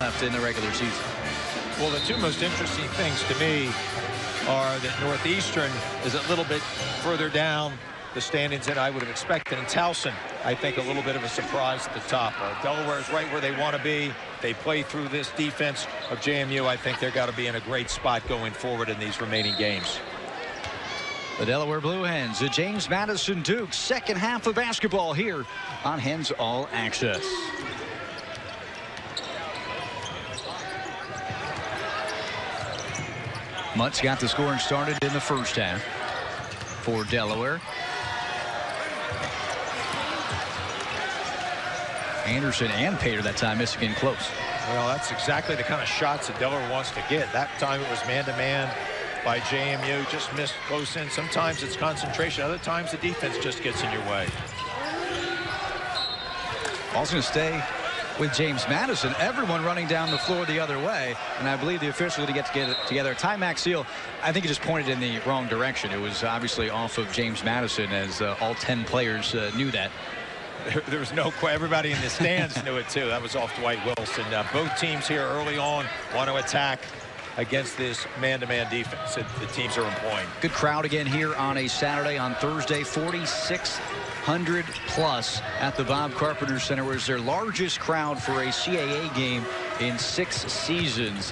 left in the regular season. Well, the two most interesting things to me are that Northeastern is a little bit further down the standings than I would have expected. And Towson, I think, a little bit of a surprise at the top. Delaware is right where they want to be. They play through this defense of JMU. I think they're got to be in a great spot going forward in these remaining games. The Delaware Blue Hens, the James Madison Dukes, second half of basketball here on Hens All Access. Mutt's got the scoring started in the first half for Delaware. Anderson and Pater that time missing in close. Well, that's exactly the kind of shots that Delaware wants to get. That time it was man-to-man by JMU, just missed close in. Sometimes it's concentration, other times the defense just gets in your way. Also going to stay with James Madison, everyone running down the floor the other way, and I believe the officials to get together. Ty Maxiel, I think he just pointed in the wrong direction. It was obviously off of James Madison, as all 10 players knew that. There was no question. Everybody in the stands knew it too. That was off Dwight Wilson. Both teams here early on want to attack against this man-to-man defense that the teams are employing. Good crowd again here on a Saturday. On Thursday, 4,600 plus at the Bob Carpenter Center, was their largest crowd for a CAA game in 6 seasons.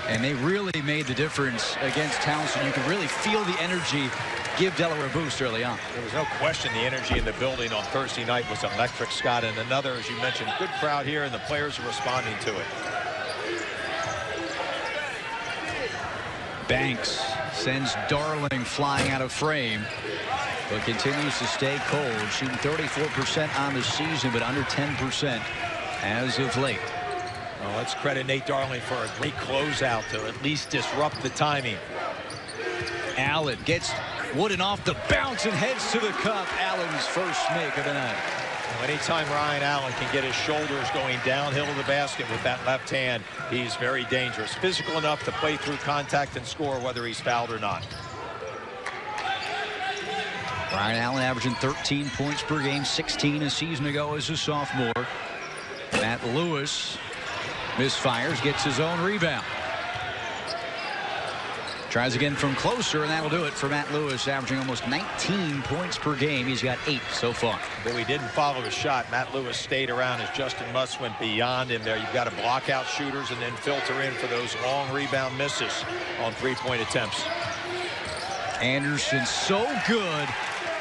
And they really made the difference against Towson. You could really feel the energy give Delaware a boost early on. There was no question the energy in the building on Thursday night was electric, Scott. And another, as you mentioned, good crowd here, and the players are responding to it. Banks sends Darling flying out of frame, but continues to stay cold, shooting 34% on the season, but under 10% as of late. Well, let's credit Nate Darling for a great closeout to at least disrupt the timing. Allen gets Wooden off the bounce and heads to the cup. Allen's first make of the night. Well, anytime Ryan Allen can get his shoulders going downhill to the basket with that left hand, he's very dangerous. Physical enough to play through contact and score whether he's fouled or not. Ryan Allen averaging 13 points per game, 16 a season ago as a sophomore. Matt Lewis misfires, gets his own rebound. Tries again from closer, and that will do it for Matt Lewis, averaging almost 19 points per game. He's got 8 so far. But he didn't follow his shot. Matt Lewis stayed around as Justin Mutz went beyond him there. You've got to block out shooters and then filter in for those long rebound misses on three-point attempts. Anderson so good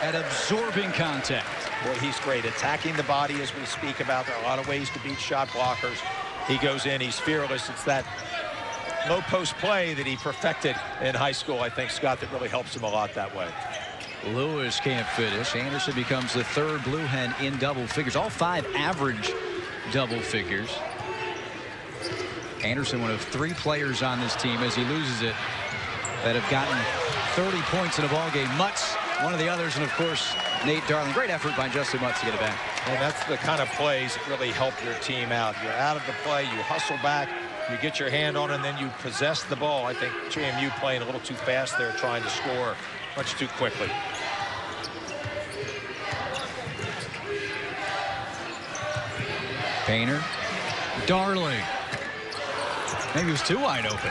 at absorbing contact. Boy, he's great attacking the body, as we speak about. There are a lot of ways to beat shot blockers. He goes in, he's fearless. It's that low post play that he perfected in high school, I think, Scott, that really helps him a lot that way. Lewis can't finish. Anderson becomes the third Blue Hen in double figures. All 5 average double figures. Anderson, one of 3 players on this team, as he loses it, that have gotten 30 points in a ball game. Mutz, one of the others, and of course Nate Darling. Great effort by Justin Mutz to get it back. And that's the kind of plays that really help your team out. You're out of the play, you hustle back, you get your hand on it, and then you possess the ball. I think JMU playing a little too fast there, trying to score much too quickly. Painter, Darling. Maybe he was too wide open.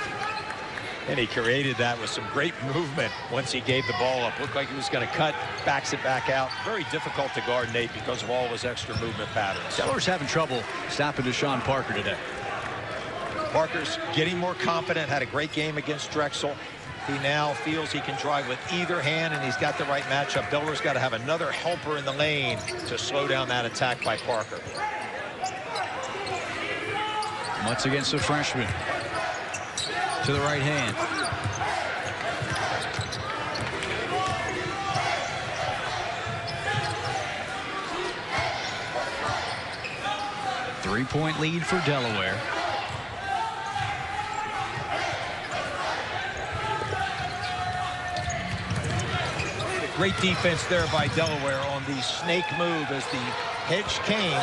And he created that with some great movement once he gave the ball up. Looked like he was going to cut, backs it back out. Very difficult to guard Nate because of all his extra movement patterns. Delaware's having trouble stopping Deshaun Parker today. Parker's getting more confident, had a great game against Drexel. He now feels he can drive with either hand, and he's got the right matchup. Delaware's got to have another helper in the lane to slow down that attack by Parker. Once against the freshman. To the right hand. Three-point lead for Delaware. Great defense there by Delaware on the snake move as the hedge came.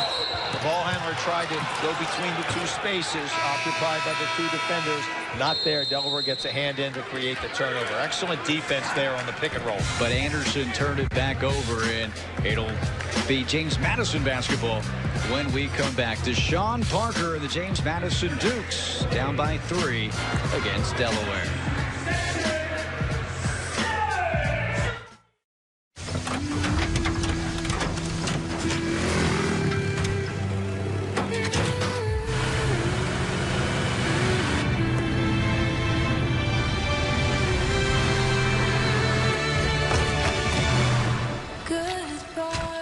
The ball handler tried to go between the 2 spaces occupied by the 2 defenders. Not there. Delaware gets a hand in to create the turnover. Excellent defense there on the pick and roll. But Anderson turned it back over, and it'll be James Madison basketball when we come back. Deshaun Parker and the James Madison Dukes down by 3 against Delaware.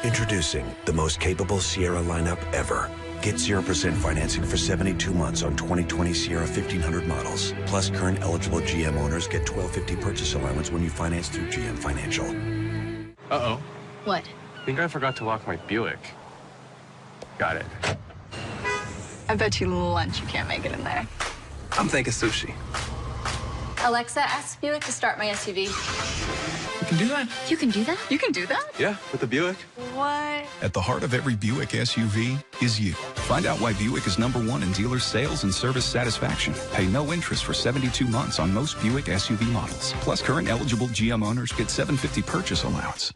Introducing the most capable Sierra lineup ever. Get 0% financing for 72 months on 2020 Sierra 1500 models. Plus, current eligible GM owners get $12.50 purchase allowance when you finance through GM Financial. Uh-oh. What? I think I forgot to lock my Buick. Got it. I bet you lunch you can't make it in there. I'm thinking sushi. Alexa, ask Buick to start my SUV. You can do that? You can do that? You can do that? Yeah, with the Buick. What? At the heart of every Buick SUV is you. Find out why Buick is #1 in dealer sales and service satisfaction. Pay no interest for 72 months on most Buick SUV models. Plus, current eligible GM owners get $750 purchase allowance.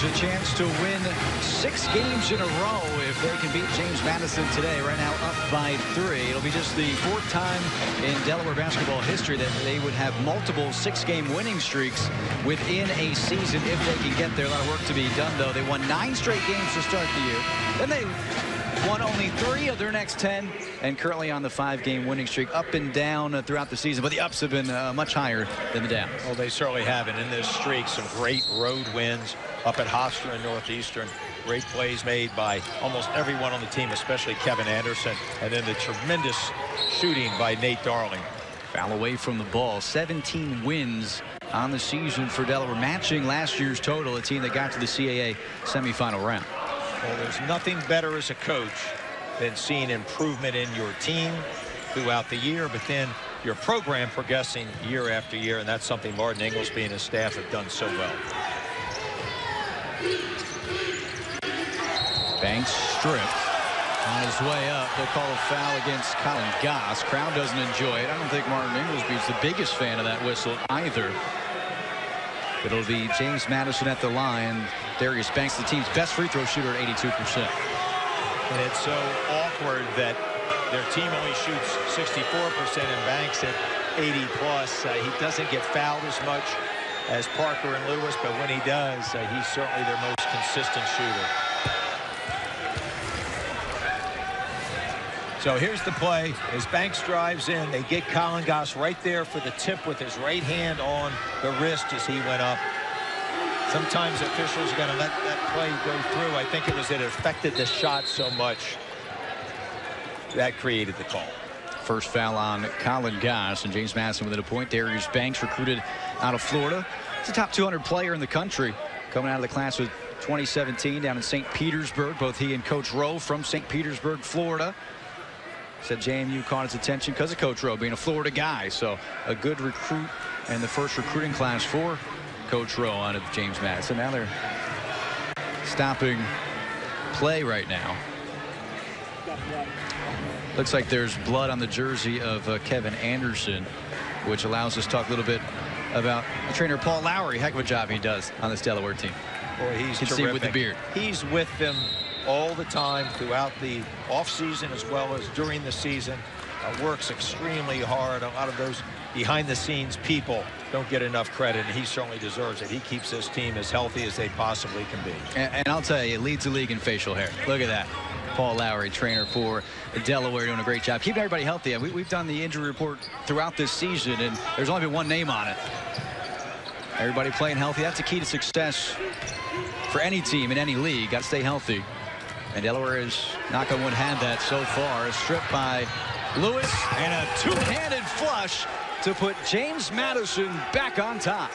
A chance to win 6 games in a row if they can beat James Madison today. Right now up by 3. It'll be just the 4th time in Delaware basketball history that they would have multiple 6-game winning streaks within a season if they can get there. A lot of work to be done, though. They won 9 straight games to start the year. Then they won only 3 of their next 10 and currently on the 5-game winning streak, up and down throughout the season, but the ups have been much higher than the downs. Well, they certainly have, and in this streak, some great road wins up at Hofstra and Northeastern. Great plays made by almost everyone on the team, especially Kevin Anderson, and then the tremendous shooting by Nate Darling. Foul away from the ball. 17 wins on the season for Delaware, matching last year's total, a team that got to the CAA semifinal round. Well, there's nothing better as a coach than seeing improvement in your team throughout the year, but then your program progressing year after year, and that's something Martin Inglesby and his staff have done so well. Banks stripped on his way up. They'll call a foul against Colin Goss. Crowd doesn't enjoy it. I don't think Martin Inglesby is the biggest fan of that whistle either. It'll be James Madison at the line. Darius Banks, the team's best free throw shooter at 82%. And it's so awkward that their team only shoots 64% and Banks at 80+. He doesn't get fouled as much as Parker and Lewis, but when he does, he's certainly their most consistent shooter. So here's the play. As Banks drives in, they get Colin Goss right there for the tip with his right hand on the wrist as he went up. Sometimes officials are going to let that play go through. I think it was that it affected the shot so much that created the call. First foul on Colin Goss, and James Madison within a point. Darius Banks, recruited out of Florida. He's a top 200 player in the country, coming out of the class of 2017 down in St. Petersburg. Both he and Coach Rowe from St. Petersburg, Florida. Said JMU caught his attention because of Coach Rowe being a Florida guy. So a good recruit and the first recruiting class for Coach Rowe out of James Madison. Now they're stopping play right now. Looks like there's blood on the jersey of Kevin Anderson, which allows us to talk a little bit about the trainer Paul Lowry. Heck of a job he does on this Delaware team. Boy, he's terrific. See with the beard. He's with them all the time throughout the offseason as well as during the season. Works extremely hard. A lot of those behind-the-scenes people don't get enough credit, and he certainly deserves it. He keeps this team as healthy as they possibly can be. And I'll tell you, leads the league in facial hair. Look at that. Paul Lowry, trainer for Delaware, doing a great job keeping everybody healthy. We've done the injury report throughout this season, and there's only been one name on it. Everybody playing healthy. That's the key to success for any team in any league. Got to stay healthy. And Delaware has, knock on wood, had that so far. A strip by Lewis and a two-handed flush to put James Madison back on top.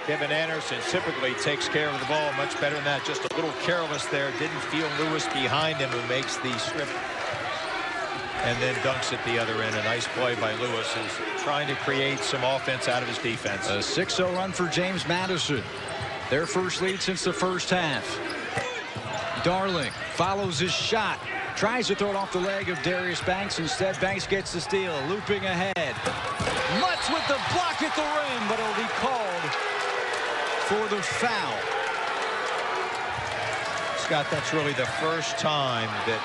Kevin Anderson typically takes care of the ball much better than that. Just a little careless there. Didn't feel Lewis behind him, who makes the strip and then dunks at the other end. A nice play by Lewis, who's trying to create some offense out of his defense. A 6-0 run for James Madison. Their first lead since the first half. Darling follows his shot. Tries to throw it off the leg of Darius Banks. Instead, Banks gets the steal. Looping ahead. Mutz with the block at the rim, but it'll be called for the foul. Scott, that's really the first time that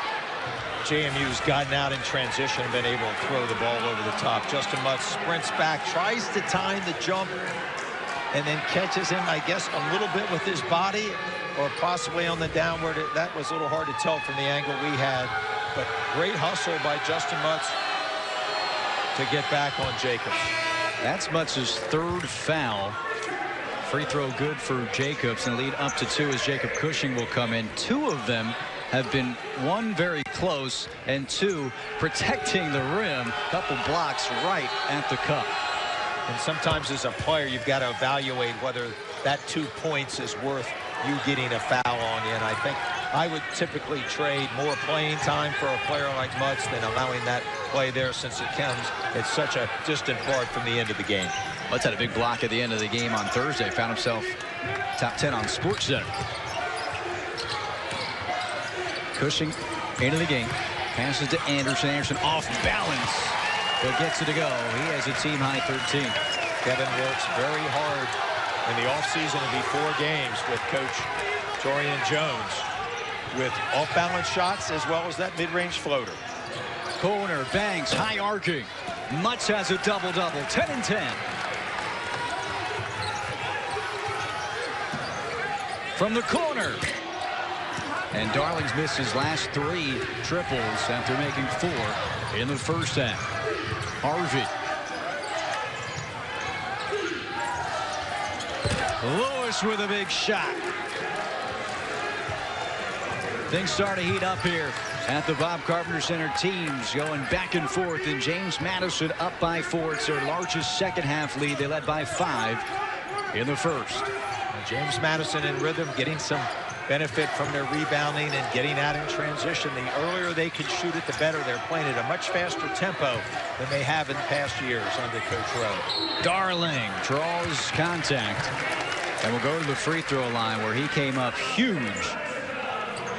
JMU's gotten out in transition and been able to throw the ball over the top. Justin Mutz sprints back, tries to time the jump, and then catches him, I guess, a little bit with his body, or possibly on the downward. That was a little hard to tell from the angle we had, but great hustle by Justin Mutz to get back on Jacobs. That's Mutz's third foul. Free throw good for Jacobs, and lead up to 2 as Jacob Cushing will come in. 2 of them have been, 1 very close and 2 protecting the rim. Couple blocks right at the cup. And sometimes as a player, you've got to evaluate whether that 2 points is worth you getting a foul on you. And I think I would typically trade more playing time for a player like Mutz than allowing that play there, since it comes at such a distant part from the end of the game. Mutz had a big block at the end of the game on Thursday. Found himself top 10 on SportsCenter. Cushing into the game. Passes to Anderson. Anderson off balance, but gets it to go. He has a team-high 13. Kevin works very hard in the offseason to be 4 games with Coach Torian Jones, with off-balance shots as well as that mid-range floater. Corner, Banks, high arcing. Mutz has a double-double, 10 and 10. From the corner. And Darling's missed his last 3 triples after making 4 in the first half. Harvey. Lewis with a big shot. Things start to heat up here at the Bob Carpenter Center. Teams going back and forth, and James Madison up by 4. It's their largest second half lead. They led by 5 in the first. James Madison in rhythm, getting some benefit from their rebounding and getting out in transition. The earlier they can shoot it, the better. They're playing at a much faster tempo than they have in past years under Coach Rowe. Darling draws contact and will go to the free throw line, where he came up huge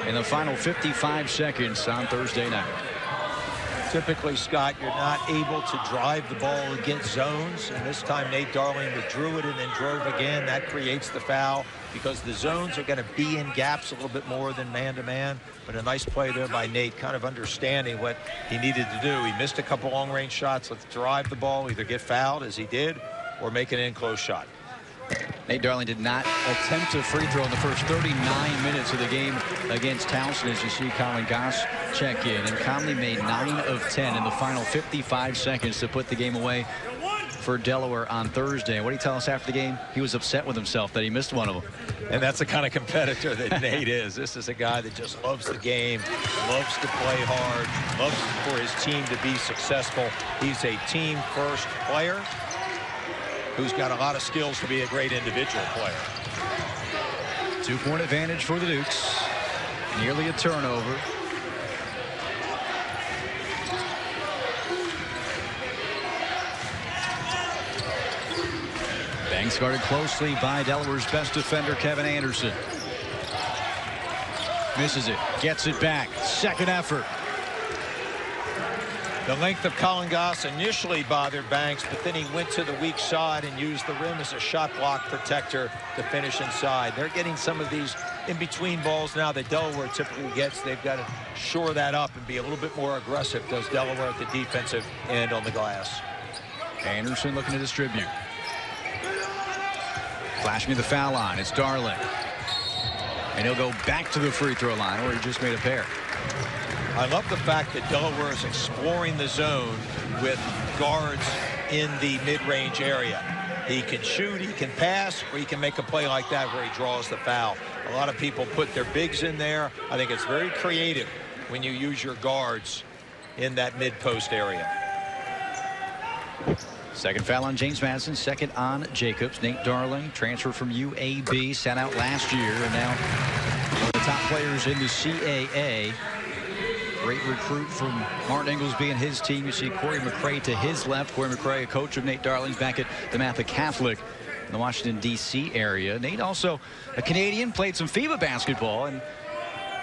in the final 55 seconds on Thursday night. Typically, Scott, you're not able to drive the ball against zones, and this time Nate Darling withdrew it and then drove again. That creates the foul, because the zones are going to be in gaps a little bit more than man-to-man. But a nice play there by Nate, kind of understanding what he needed to do. He missed a couple long-range shots. Let's drive the ball, either get fouled, as he did, or make an in-close shot. Nate Darling did not attempt a free throw in the first 39 minutes of the game against Towson, as you see Colin Goss check in. And Conley made 9 of 10 in the final 55 seconds to put the game away for Delaware on Thursday. What did he tell us after the game? He was upset with himself that he missed one of them. And that's the kind of competitor that Nate is. This is a guy that just loves the game, loves to play hard, loves for his team to be successful. He's a team-first player who's got a lot of skills to be a great individual player. 2-point advantage for the Dukes. Nearly a turnover. Banks guarded closely by Delaware's best defender, Kevin Anderson. Misses it, gets it back. Second effort. The length of Colin Goss initially bothered Banks, but then he went to the weak side and used the rim as a shot block protector to finish inside. They're getting some of these in-between balls now that Delaware typically gets. They've got to shore that up and be a little bit more aggressive, does Delaware at the defensive end on the glass. Anderson looking to distribute. Flashing to the foul line. It's Darling. And he'll go back to the free throw line, where he just made a pair. I love the fact that Delaware is exploring the zone with guards in the mid-range area. He can shoot, he can pass, or he can make a play like that where he draws the foul. A lot of people put their bigs in there. I think it's very creative when you use your guards in that mid-post area. Second foul on James Madison, second on Jacobs. Nate Darling, transferred from UAB, sat out last year, and now one of the top players in the CAA. Great recruit from Martin Inglesby and his team. You see Corey McRae to his left. Corey McRae, a coach of Nate Darling's back at DeMatha Catholic in the Washington, D.C. area. Nate also a Canadian, played some FIBA basketball, and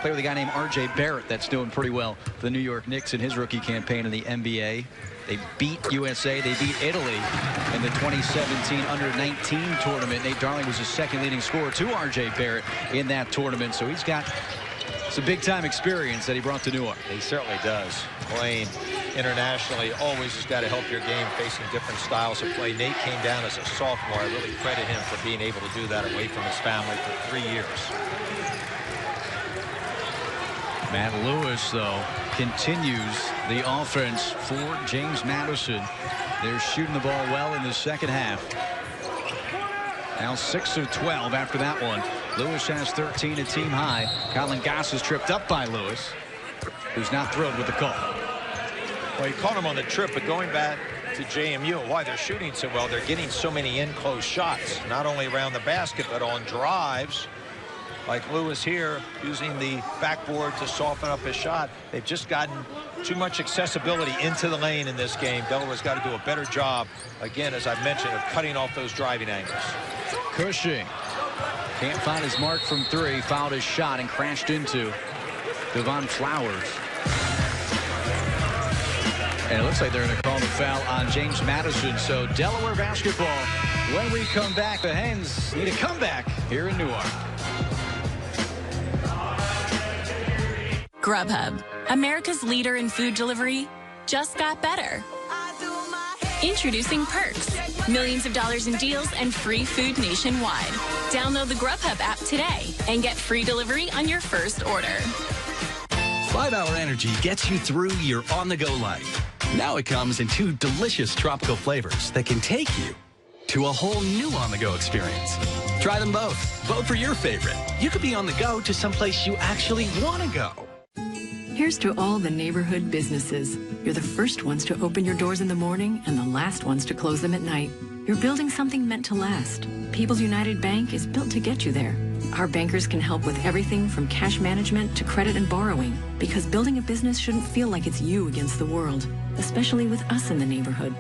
played with a guy named R.J. Barrett that's doing pretty well for the New York Knicks in his rookie campaign in the NBA. They beat USA. They beat Italy in the 2017 Under-19 tournament. Nate Darling was the second leading scorer to R.J. Barrett in that tournament. So he's got some big-time experience that he brought to Newark. He certainly does. Playing internationally always has got to help your game, facing different styles of play. Nate came down as a sophomore. I really credit him for being able to do that away from his family for 3 years. Matt Lewis, though, continues the offense for James Madison. They're shooting the ball well in the second half. Now 6 of 12 after that one. Lewis has 13, a team high. Colin Goss is tripped up by Lewis, who's not thrilled with the call. Well, he caught him on the trip, but going back to JMU, why they're shooting so well, they're getting so many in-close shots, not only around the basket, but on drives. Like Lewis here, using the backboard to soften up his shot. They've just gotten too much accessibility into the lane in this game. Delaware's got to do a better job, again, as I mentioned, of cutting off those driving angles. Cushing can't find his mark from three, fouled his shot and crashed into Devon Flowers. And it looks like they're going to call the foul on James Madison. So Delaware basketball, when we come back, the Hens need a comeback here in Newark. Grubhub, America's leader in food delivery, just got better. Introducing Perks, millions of dollars in deals and free food nationwide. Download the Grubhub app today and get free delivery on your first order. 5-Hour Energy gets you through your on-the-go life. Now it comes in 2 delicious tropical flavors that can take you to a whole new on-the-go experience. Try them both. Vote for your favorite. You could be on the go to someplace you actually want to go. Here's to all the neighborhood businesses. You're the first ones to open your doors in the morning and the last ones to close them at night. You're building something meant to last. People's United Bank is built to get you there. Our bankers can help with everything from cash management to credit and borrowing, because building a business shouldn't feel like it's you against the world, especially with us in the neighborhood.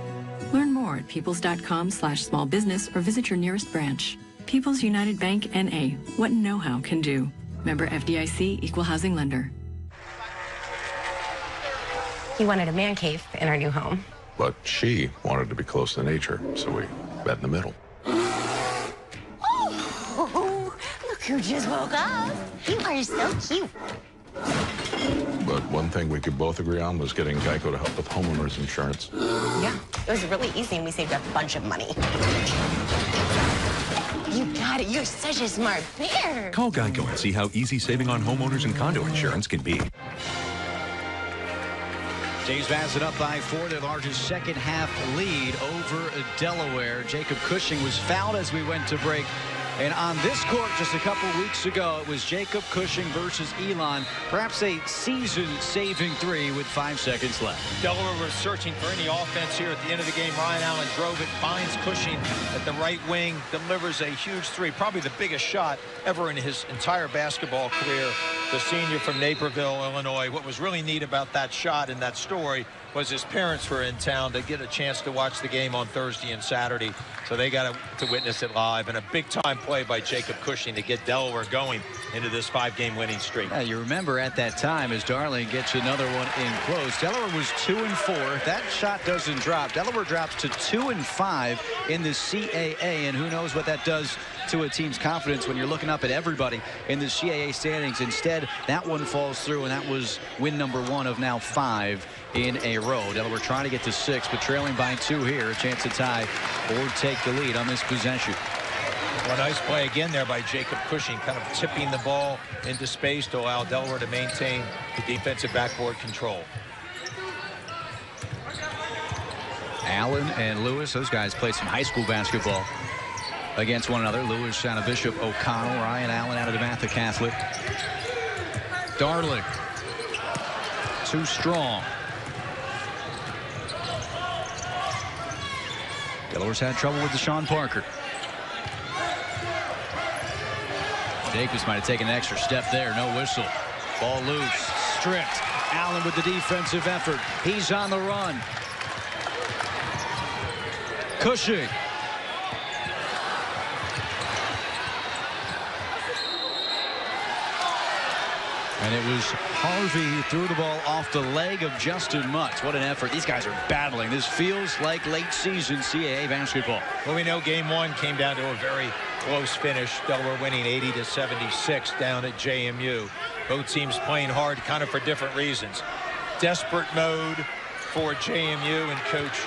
Learn more at peoples.com/smallbusiness or visit your nearest branch. People's United Bank N.A. What know-how can do. Member FDIC, Equal Housing Lender. He wanted a man cave in our new home. But she wanted to be close to nature, so we met in the middle. Oh, look who just woke up. You are so cute. But one thing we could both agree on was getting Geico to help with homeowners insurance. Yeah, it was really easy and we saved a bunch of money. You got it. You're such a smart bear. Call Geico and see how easy saving on homeowners and condo insurance can be. James Madison up by 4, their largest second half lead over Delaware. Jacob Cushing was fouled as we went to break. And on this court just a couple weeks ago, it was Jacob Cushing versus Elon. Perhaps a season-saving 3 with 5 seconds left. Delaware was searching for any offense here at the end of the game. Ryan Allen drove it, finds Cushing at the right wing, delivers a huge 3, probably the biggest shot ever in his entire basketball career. The senior from Naperville, Illinois. What was really neat about that shot and that story was his parents were in town to get a chance to watch the game on Thursday and Saturday. So they got to witness it live. And a big-time play by Jacob Cushing to get Delaware going into this 5-game winning streak. Yeah, you remember at that time as Darling gets another one in close. Delaware was 2-4. If that shot doesn't drop, Delaware drops to 2-5 in the CAA. And who knows what that does to a team's confidence when you're looking up at everybody in the CAA standings. Instead, that one falls through, and that was win number 1 of now 5 in a row. Delaware trying to get to 6, but trailing by 2 here. A chance to tie or take the lead on this possession. Well, nice play again there by Jacob Cushing, kind of tipping the ball into space to allow Delaware to maintain the defensive backboard control. Allen and Lewis, those guys played some high school basketball against one another. Lewis out of Bishop O'Connell, Ryan Allen out of DeMatha Catholic. Darling, too strong. Delaware's had trouble with Deshaun Parker. Jacobs might have taken an extra step there. No whistle. Ball loose. Stripped. Allen with the defensive effort. He's on the run. Cushing. And it was Harvey who threw the ball off the leg of Justin Mutz. What an effort. These guys are battling. This feels like late season CAA basketball. Well, we know game one came down to a very close finish. Delaware winning 80-76 down at JMU. Both teams playing hard kind of for different reasons. Desperate mode for JMU and Coach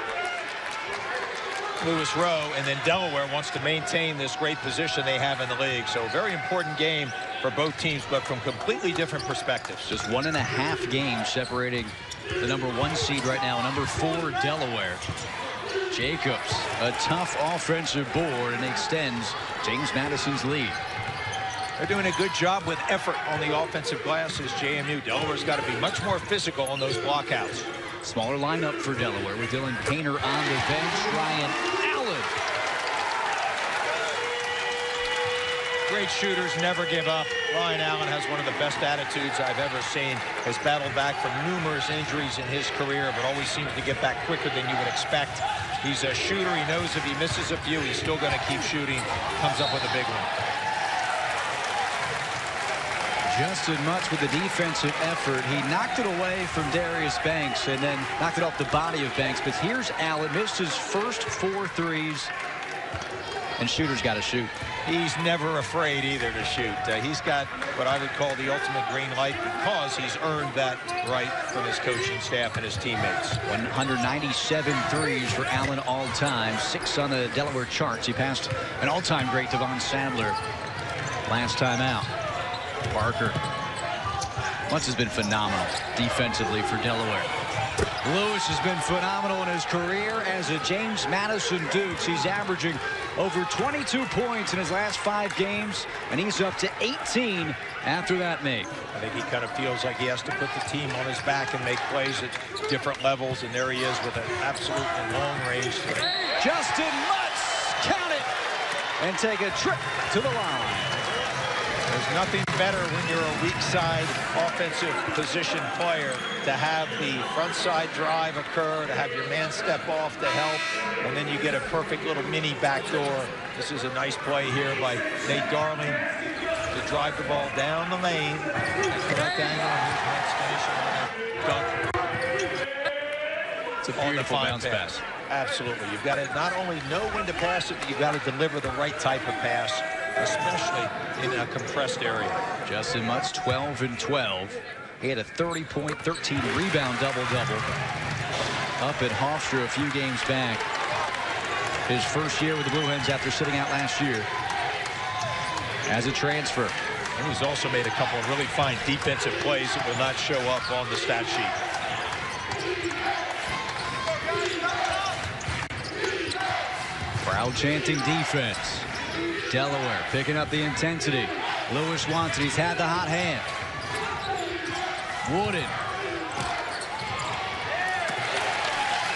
Lewis Rowe, and then Delaware wants to maintain this great position they have in the league. So a very important game for both teams, but from completely different perspectives. Just 1.5 games separating the #1 seed right now, #4 Delaware. Jacobs, a tough offensive board, and extends James Madison's lead. They're doing a good job with effort on the offensive glass as JMU. Delaware's got to be much more physical on those blockouts. Smaller lineup for Delaware with Dylan Painter on the bench. Ryan Allen. Great shooters, never give up. Ryan Allen has one of the best attitudes I've ever seen. Has battled back from numerous injuries in his career, but always seems to get back quicker than you would expect. He's a shooter. He knows if he misses a few, he's still going to keep shooting. Comes up with a big one. Justin Mutz with the defensive effort. He knocked it away from Darius Banks and then knocked it off the body of Banks. But here's Allen. Missed his first 4 threes. And shooter's got to shoot. He's never afraid either to shoot. He's got what I would call the ultimate green light because he's earned that right from his coaching staff and his teammates. 197 threes for Allen all time. 6 on the Delaware charts. He passed an all-time great Devon Sadler last time out. Parker. Mutz has been phenomenal defensively for Delaware. Lewis has been phenomenal in his career as a James Madison Dukes. He's averaging over 22 points in his last 5 games, and he's up to 18 after that make. I think he kind of feels like he has to put the team on his back and make plays at different levels, and there he is with an absolutely long range. Justin Mutz, count it, and take a trip to the line. There's nothing better when you're a weak side offensive position player to have the front side drive occur, to have your man step off to help, and then you get a perfect little mini backdoor. This is a nice play here by Nate Darling to drive the ball down the lane. Correct angle. It's a beautiful bounce pass. Absolutely. You've got to not only know when to pass it, but you've got to deliver the right type of pass, especially in a compressed area. Justin Mutz, 12 and 12. He had a 30-point, 13-rebound double-double up at Hofstra a few games back. His first year with the Blue Hens after sitting out last year as a transfer. And he's also made a couple of really fine defensive plays that will not show up on the stat sheet. Crowd chanting defense. Delaware picking up the intensity. Lewis wants it. He's had the hot hand. Wooden.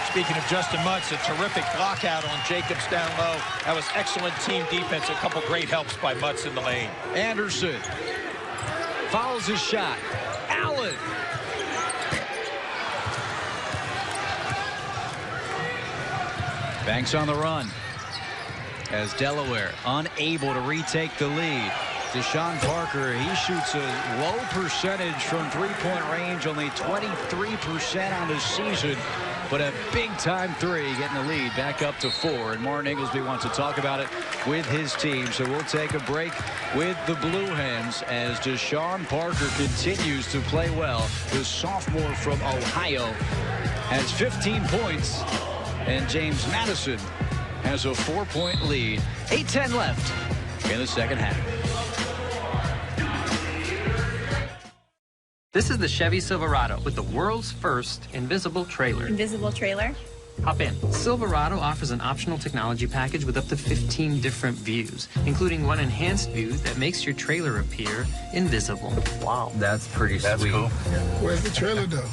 Speaking of Justin Mutz, a terrific lockout on Jacobs down low. That was excellent team defense. A couple great helps by Mutz in the lane. Anderson follows his shot. Allen. Banks on the run as Delaware unable to retake the lead. Deshaun Parker, he shoots a low percentage from three-point range, only 23% on the season, but a big-time 3 getting the lead back up to 4. And Martin Inglesby wants to talk about it with his team. So we'll take a break with the Blue Hens as Deshaun Parker continues to play well. The sophomore from Ohio has 15 points, and James Madison has a 4-point lead. 8:10 left in the second half. This is the Chevy Silverado with the world's first invisible trailer. Invisible trailer? Hop in. Silverado offers an optional technology package with up to 15 different views, including one enhanced view that makes your trailer appear invisible. Wow. That's pretty sweet. Cool. Where's the trailer though?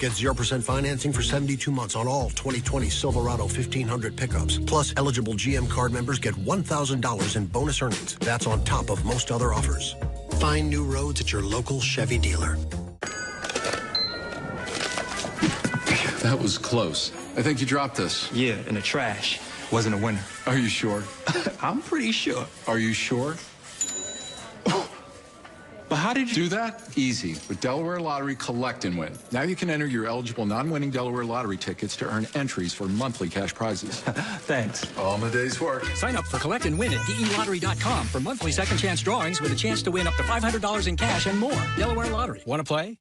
Get 0% financing for 72 months on all 2020 Silverado 1500 pickups. Plus, eligible GM card members get $1,000 in bonus earnings. That's on top of most other offers. Find new roads at your local Chevy dealer. That was close. I think you dropped this. Yeah, in the trash. Wasn't a winner. Are you sure? I'm pretty sure. Are you sure? But how did you do that? Easy. With Delaware Lottery Collect and Win. Now you can enter your eligible non-winning Delaware Lottery tickets to earn entries for monthly cash prizes. Thanks. All in a day's work. Sign up for Collect and Win at DELottery.com for monthly second chance drawings with a chance to win up to $500 in cash and more. Delaware Lottery. Want to play?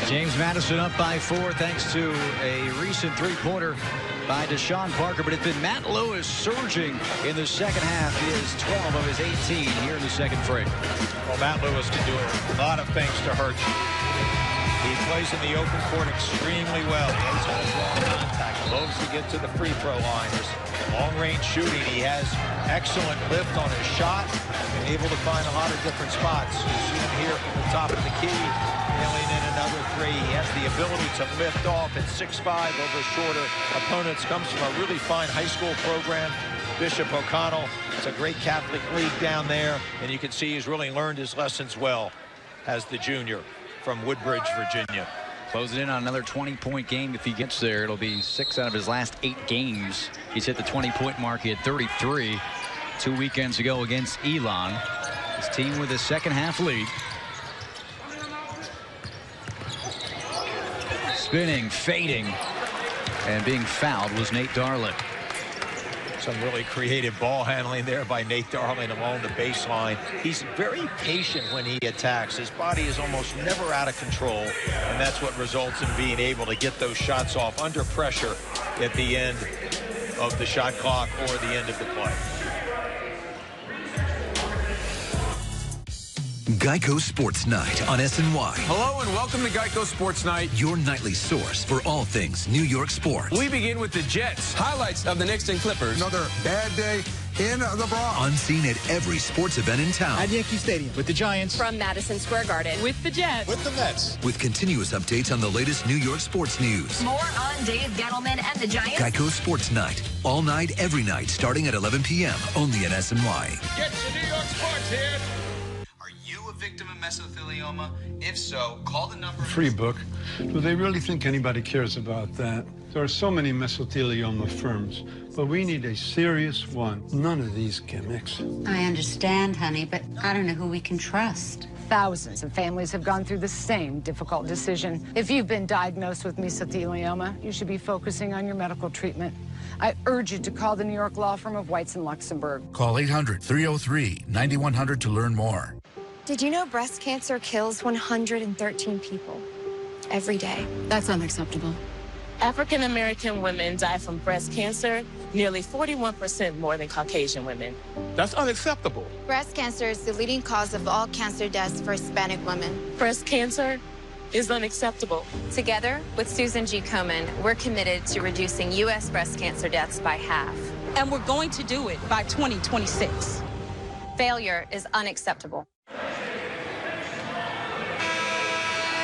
James Madison up by 4 thanks to a recent three-pointer by Deshaun Parker, but it's been Matt Lewis surging in the second half. He is 12 of his 18 here in the second frame. Well, Matt Lewis can do a lot of things to hurt you. He plays in the open court extremely well. He has long contact, loves to get to the free throw line. His long-range shooting, he has excellent lift on his shot, and able to find a lot of different spots. You see him here from the top of the key, nailing in another three. He has the ability to lift off at 6'5" over shorter opponents. Comes from a really fine high school program, Bishop O'Connell. It's a great Catholic league down there, and you can see he's really learned his lessons well as the junior from Woodbridge, Virginia. Closing in on another 20-point game. If he gets there, it'll be 6 out of his last 8 games. He's hit the 20-point mark. He had 33 2 weekends ago against Elon. His team with a second-half lead. Spinning, fading, and being fouled was Nate Darling. Some really creative ball handling there by Nate Darling along the baseline. He's very patient when he attacks. His body is almost never out of control, and that's what results in being able to get those shots off under pressure at the end of the shot clock or the end of the play. Geico Sports Night on SNY. Hello and welcome to Geico Sports Night. Your nightly source for all things New York sports. We begin with the Jets. Highlights of the Knicks and Clippers. Another bad day in the Bronx. Unseen at every sports event in town. At Yankee Stadium. With the Giants. From Madison Square Garden. With the Jets. With the Mets. With continuous updates on the latest New York sports news. More on Dave Gettleman and the Giants. Geico Sports Night. All night, every night, starting at 11 p.m. Only at SNY. Get your New York sports here. Victim of mesothelioma? If so, call the number. Free book. Do they really think anybody cares about that? There are so many mesothelioma firms, but we need a serious one. None of these gimmicks. I understand, honey, but I don't know who we can trust. Thousands of families have gone through the same difficult decision. If you've been diagnosed with mesothelioma, you should be focusing on your medical treatment. I urge you to call the New York law firm of Whites and Luxembourg. Call 800-303-9100 to learn more. Did you know breast cancer kills 113 people every day? That's unacceptable. African American women die from breast cancer nearly 41% more than Caucasian women. That's unacceptable. Breast cancer is the leading cause of all cancer deaths for Hispanic women. Breast cancer is unacceptable. Together with Susan G. Komen, we're committed to reducing U.S. breast cancer deaths by half. And we're going to do it by 2026. Failure is unacceptable.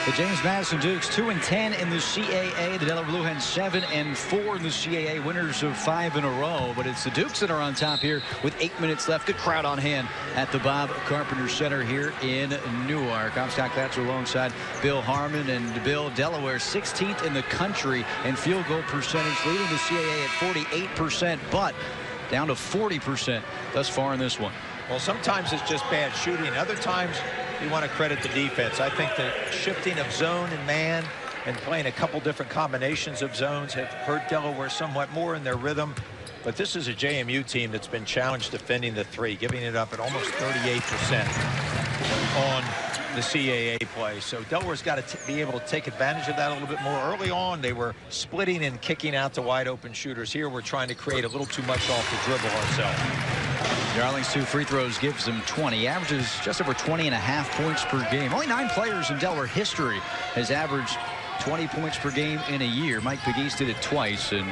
The James Madison Dukes 2-10 in the CAA. The Delaware Blue Hens 7-4 in the CAA, winners of 5 in a row. But it's the Dukes that are on top here with 8 minutes left. Good crowd on hand at the Bob Carpenter Center here in Newark. I'm Scott Thatcher alongside Bill Harmon. And Bill, Delaware 16th in the country in field goal percentage, leading the CAA at 48%, but down to 40% thus far in this one. Well, sometimes it's just bad shooting. Other times you want to credit the defense. I think the shifting of zone and man and playing a couple different combinations of zones have hurt Delaware somewhat more in their rhythm. But this is a JMU team that's been challenged defending the three, giving it up at almost 38% on the CAA play. So Delaware's got to be able to take advantage of that a little bit more. Early on, they were splitting and kicking out to wide open shooters. Here, we're trying to create a little too much off the dribble ourselves. Darling's 2 free throws gives them 20. Averages just over 20.5 points per game. Only 9 players in Delaware history has averaged 20 points per game in a year. Mike Pegues did it twice, and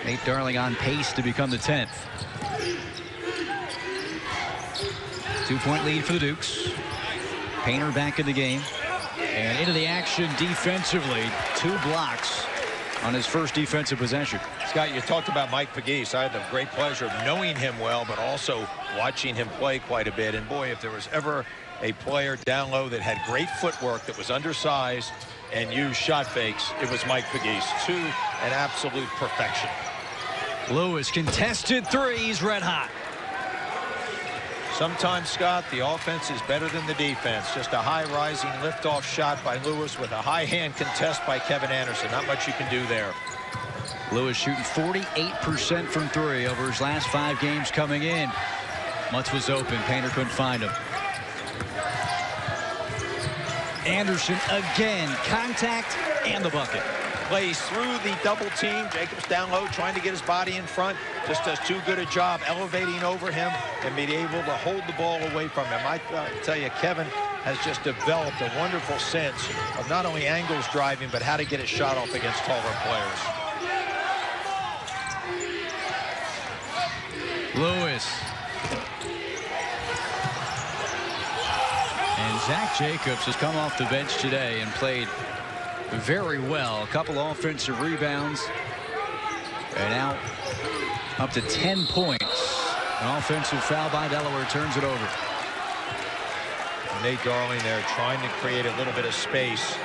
Nate Darling on pace to become the 10th. 2-point lead for the Dukes. Painter back in the game. And into the action defensively. 2 blocks on his first defensive possession. Scott, you talked about Mike Pegues. I had the great pleasure of knowing him well, but also watching him play quite a bit. And boy, if there was ever a player down low that had great footwork, that was undersized and used shot fakes, it was Mike Pegues. To an absolute perfection. Lewis contested 3. He's red hot. Sometimes, Scott, the offense is better than the defense. Just a high rising liftoff shot by Lewis with a high hand contest by Kevin Anderson. Not much you can do there. Lewis shooting 48% from 3 over his last 5 games coming in. Mutz was open. Painter couldn't find him. Anderson again. Contact and the bucket. Plays through the double team. Jacobs down low, trying to get his body in front. Just does too good a job elevating over him and being able to hold the ball away from him. I tell you, Kevin has just developed a wonderful sense of not only angles driving, but how to get a shot off against taller players. Lewis. And Zach Jacobs has come off the bench today and played very well. A couple offensive rebounds. And now up to 10 points. An offensive foul by Delaware turns it over. Nate Darling there trying to create a little bit of space.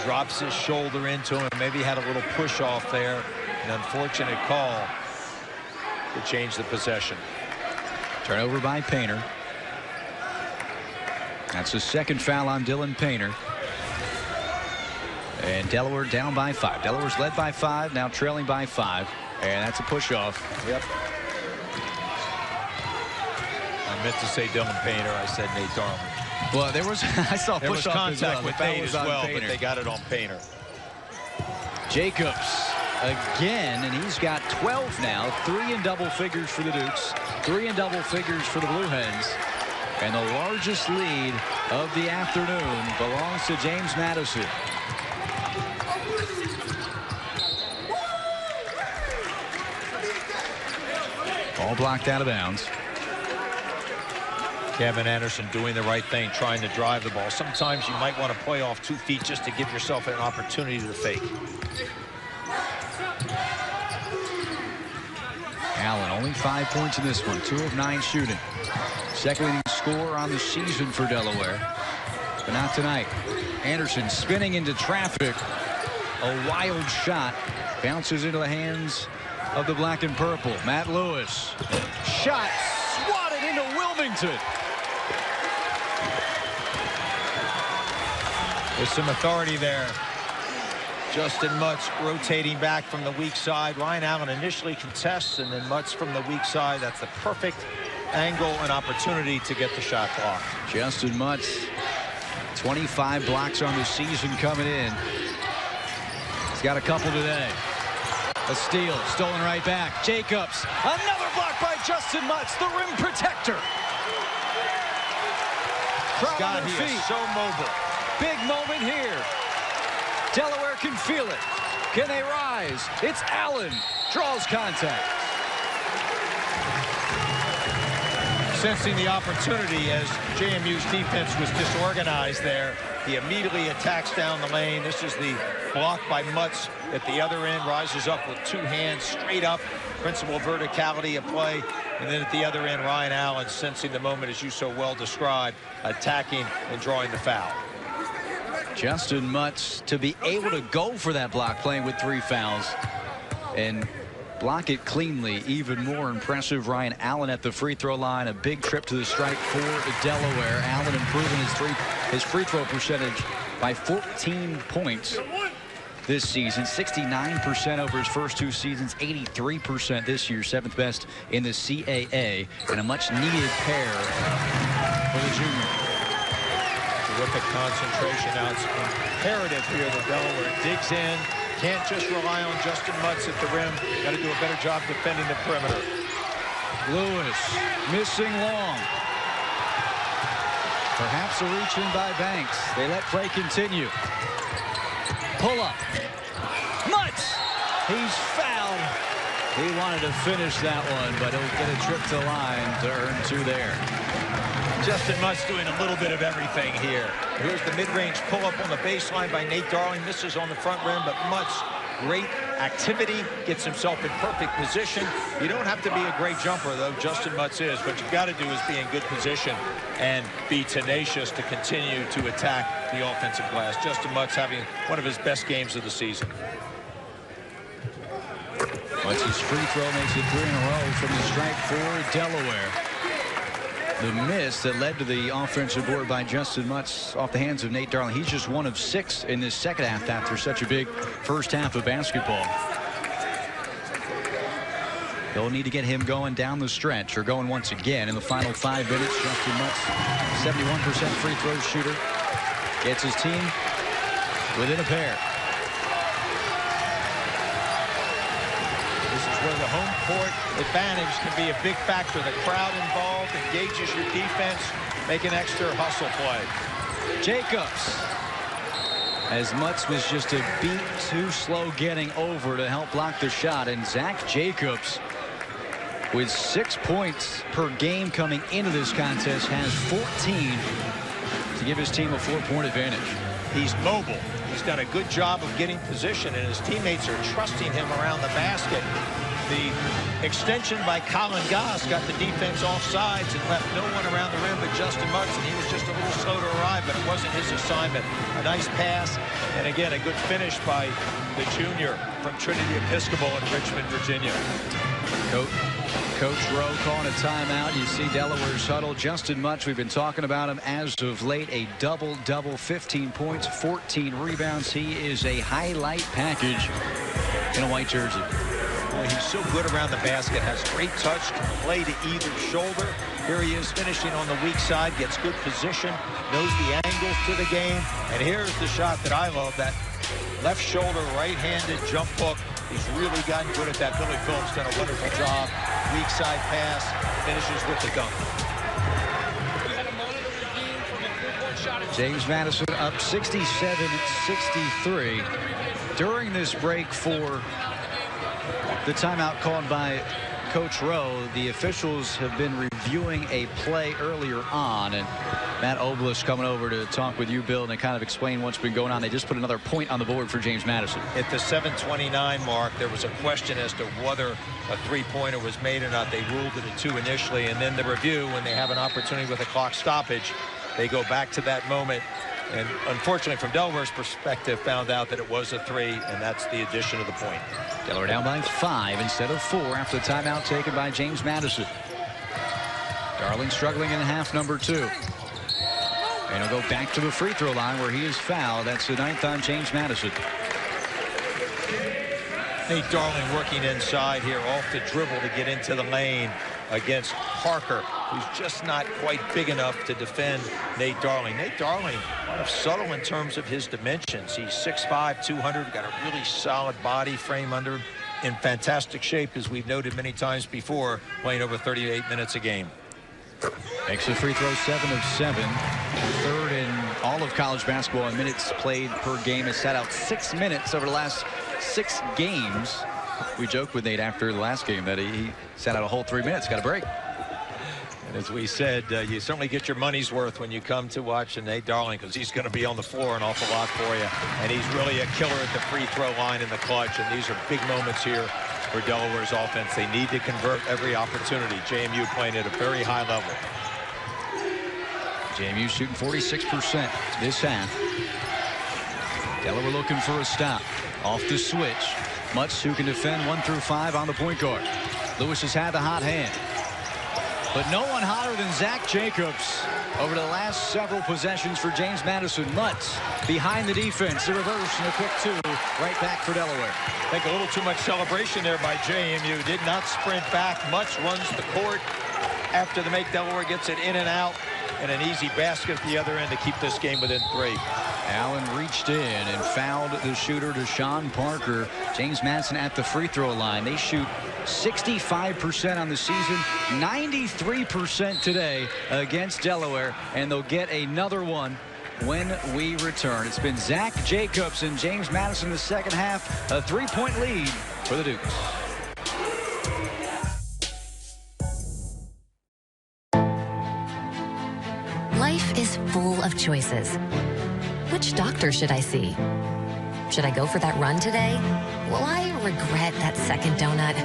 Drops his shoulder into him. Maybe had a little push off there. An unfortunate call to change the possession. Turnover by Painter. That's the second foul on Dylan Painter. And Delaware down by 5. Delaware's led by 5, now trailing by 5. And that's a push-off. Yep. I meant to say Dylan Painter. I said Nate Darling. Well, there was I saw there was contact with Nate as well, Painter. But they got it on Painter. Jacobs again, and he's got 12 now. 3 in double figures for the Dukes. 3 in double figures for the Blue Hens. And the largest lead of the afternoon belongs to James Madison. All blocked out of bounds. Kevin Anderson doing the right thing, trying to drive the ball. Sometimes you might want to play off 2 feet just to give yourself an opportunity to fake. Allen only 5 points in this one. 2 of 9 shooting. Second leading scorer on the season for Delaware. But not tonight. Anderson spinning into traffic. A wild shot. Bounces into the hands of the black and purple. Matt Lewis. Shot swatted into Wilmington. There's some authority there. Justin Mutz rotating back from the weak side. Ryan Allen initially contests, and then Mutz from the weak side. That's the perfect angle and opportunity to get the shot blocked. Justin Mutz, 25 blocks on the season coming in. He's got a couple today. A steal, stolen right back. Jacobs, another block by Justin Mutz, the rim protector. Crowd on their feet. So mobile. Big moment here. Delaware can feel it. Can they rise? It's Allen. Draws contact. Sensing the opportunity as JMU's defense was disorganized there. He immediately attacks down the lane. This is the block by Mutz at the other end. Rises up with 2 hands straight up. Principal verticality of play. And then at the other end, Ryan Allen sensing the moment, as you so well described, attacking and drawing the foul. Justin Mutz to be able to go for that block, playing with 3 fouls and block it cleanly. Even more impressive, Ryan Allen at the free throw line. A big trip to the strike for Delaware. Allen improving his free throw percentage by 14 points this season. 69% over his first 2 seasons. 83% this year. 7th best in the CAA. And a much needed pair for the junior. terrific concentration. Now it's imperative here that Delaware digs in. Can't just rely on Justin Mutz at the rim. Got to do a better job defending the perimeter. Lewis missing long. Perhaps a reach in by Banks. They let play continue. Pull up. Mutz! He's fouled. He wanted to finish that one, but he'll get a trip to the line to earn 2 there. Justin Mutz doing a little bit of everything here. Here's the mid-range pull-up on the baseline by Nate Darling. Misses on the front rim, but Mutz, great activity, gets himself in perfect position. You don't have to be a great jumper, though Justin Mutz is. What you've got to do is be in good position and be tenacious to continue to attack the offensive glass. Justin Mutz having one of his best games of the season. Mutz's free throw makes it 3 in a row from the stripe for Delaware. The miss that led to the offensive board by Justin Mutz off the hands of Nate Darling. He's just 1 of 6 in this second half after such a big first half of basketball. They'll need to get him going down the stretch, or going once again in the final 5 minutes. Justin Mutz, 71% free throw shooter, gets his team within a pair. Where the home court advantage can be a big factor. The crowd involved engages your defense, make an extra hustle play. Jacobs, as Mutz was just a beat too slow getting over to help block the shot, and Zach Jacobs, with 6 points per game coming into this contest, has 14 to give his team a 4-point advantage. He's mobile. He's done a good job of getting position, and his teammates are trusting him around the basket. The extension by Colin Goss got the defense off sides and left no one around the rim but Justin Mutz, and he was just a little slow to arrive, but it wasn't his assignment. A nice pass, and again, a good finish by the junior from Trinity Episcopal in Richmond, Virginia. Coach Rowe calling a timeout. You see Delaware's huddle. Justin Mutz, we've been talking about him as of late. A double-double, 15 points, 14 rebounds. He is a highlight package in a white jersey. Well, he's so good around the basket, has great touch, can play to either shoulder. Here he is finishing on the weak side, gets good position, knows the angles to the game. And here's the shot that I love, that left shoulder, right-handed jump hook. He's really gotten good at that. Billy Phillips done a wonderful job. Weak side pass, finishes with the dunk. James Madison up 67-63 during this break for the timeout called by Coach Rowe. The officials have been reviewing a play earlier on, and Matt Oblis coming over to talk with you, Bill, and to kind of explain what's been going on. They just put another point on the board for James Madison. At the 7:29 mark, there was a question as to whether a three-pointer was made or not. They ruled it a 2 initially, and then the review, when they have an opportunity with a clock stoppage, they go back to that moment. And unfortunately, from Delaware's perspective, found out that it was a 3, and that's the addition of the point. Delaware down by 5 instead of 4 after the timeout taken by James Madison. Darling struggling in half number 2. And he'll go back to the free throw line where he is fouled. That's the 9th on James Madison. Nate Darling working inside here off the dribble to get into the lane against Parker, who's just not quite big enough to defend Nate Darling. Nate Darling, kind of subtle in terms of his dimensions. He's 6'5", 200, got a really solid body frame under him, in fantastic shape, as we've noted many times before, playing over 38 minutes a game. Makes the free throw 7 of 7. Third in all of college basketball in minutes played per game. Has sat out 6 minutes over the last 6 games. We joked with Nate after the last game that he sat out a whole 3 minutes. Got a break. And as we said, you certainly get your money's worth when you come to watch Nate Darling, because he's going to be on the floor an awful lot for you. And he's really a killer at the free throw line in the clutch. And these are big moments here for Delaware's offense. They need to convert every opportunity. JMU playing at a very high level. JMU shooting 46% this half. Delaware looking for a stop. Off the switch. Mutz, who can defend 1 through 5 on the point guard. Lewis has had the hot hand. But no one hotter than Zach Jacobs over the last several possessions for James Madison. Mutz behind the defense. The reverse and a quick 2 right back for Delaware. I think a little too much celebration there by JMU. Did not sprint back. Mutz runs the court after the make. Delaware gets it in and out. and an easy basket at the other end to keep this game within 3. Allen reached in and fouled the shooter, Deshaun Parker. James Madison at the free throw line. They shoot 65% on the season, 93% today against Delaware, and they'll get another one when we return. It's been Zach Jacobs and James Madison in the second half. A 3-point lead for the Dukes. Life is full of choices. Which doctor should I see? Should I go for that run today? Will I regret that second donut?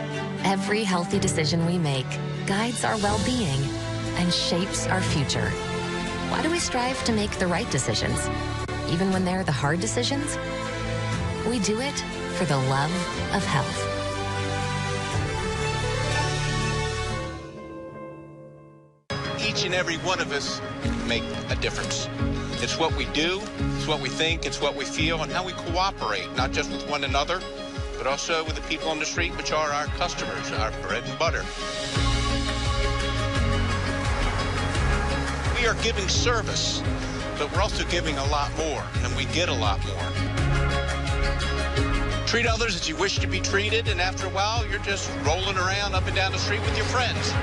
Every healthy decision we make guides our well-being and shapes our future. Why do we strive to make the right decisions, even when they're the hard decisions? We do it for the love of health. Each and every one of us make a difference. It's what we do, it's what we think, it's what we feel, and how we cooperate, not just with one another, but also with the people on the street, which are our customers, our bread and butter. We are giving service, but we're also giving a lot more, and we get a lot more. Treat others as you wish to be treated, and after a while, you're just rolling around up and down the street with your friends.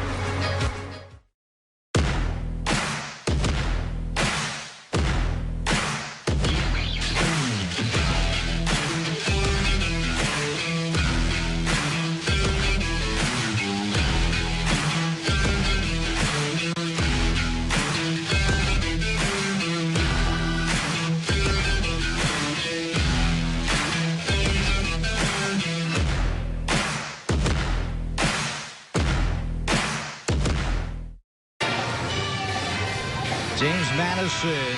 James Madison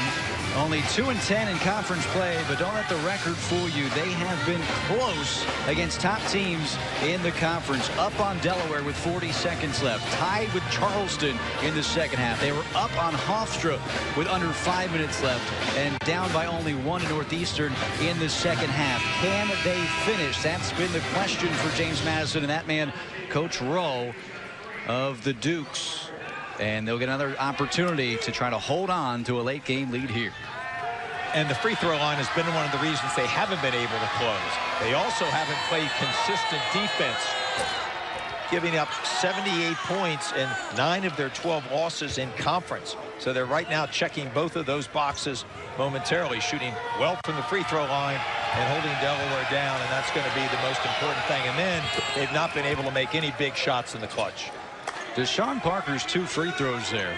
only 2-10 in conference play, but don't let the record fool you. They have been close against top teams in the conference. Up on Delaware with 40 seconds left. Tied with Charleston in the second half. They were up on Hofstra with under 5 minutes left and down by only 1 to Northeastern in the second half. Can they finish? That's been the question for James Madison and that man, Coach Rowe of the Dukes. And they'll get another opportunity to try to hold on to a late game lead here. And the free throw line has been one of the reasons they haven't been able to close. They also haven't played consistent defense, giving up 78 points in 9 of their 12 losses in conference. So they're right now checking both of those boxes momentarily, shooting well from the free throw line and holding Delaware down, and that's going to be the most important thing. And then they've not been able to make any big shots in the clutch. Deshaun Parker's 2 free throws there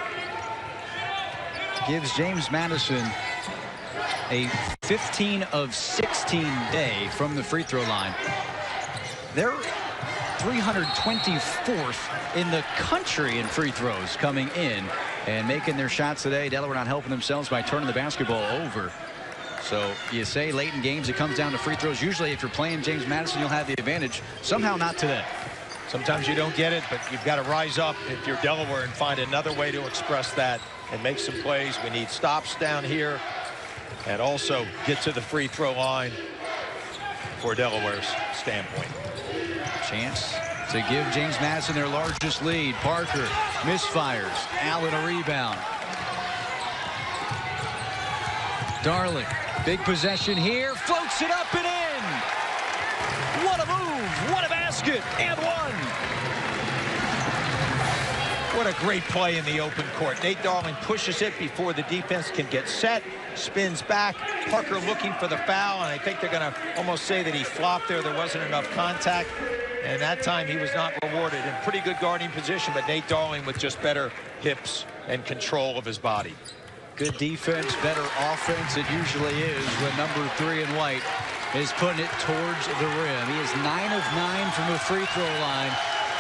gives James Madison a 15 of 16 day from the free throw line. They're 324th in the country in free throws coming in and making their shots today. Delaware not helping themselves by turning the basketball over. So you say late in games it comes down to free throws. Usually if you're playing James Madison, you'll have the advantage. Somehow not today. Sometimes you don't get it, but you've got to rise up if you're Delaware and find another way to express that and make some plays. We need stops down here and also get to the free throw line for Delaware's standpoint. Chance to give James Madison their largest lead. Parker misfires. Allen a rebound. Darling, big possession here, floats it up and in. What a move, what a basket, and one. What a great play in the open court. Nate Darling pushes it before the defense can get set, spins back. Parker looking for the foul, and I think they're going to almost say that he flopped there. There wasn't enough contact, and that time he was not rewarded. In pretty good guarding position, but Nate Darling with just better hips and control of his body. Good defense, better offense. It usually is when number 3 in white is putting it towards the rim. He is 9 of 9 from the free throw line.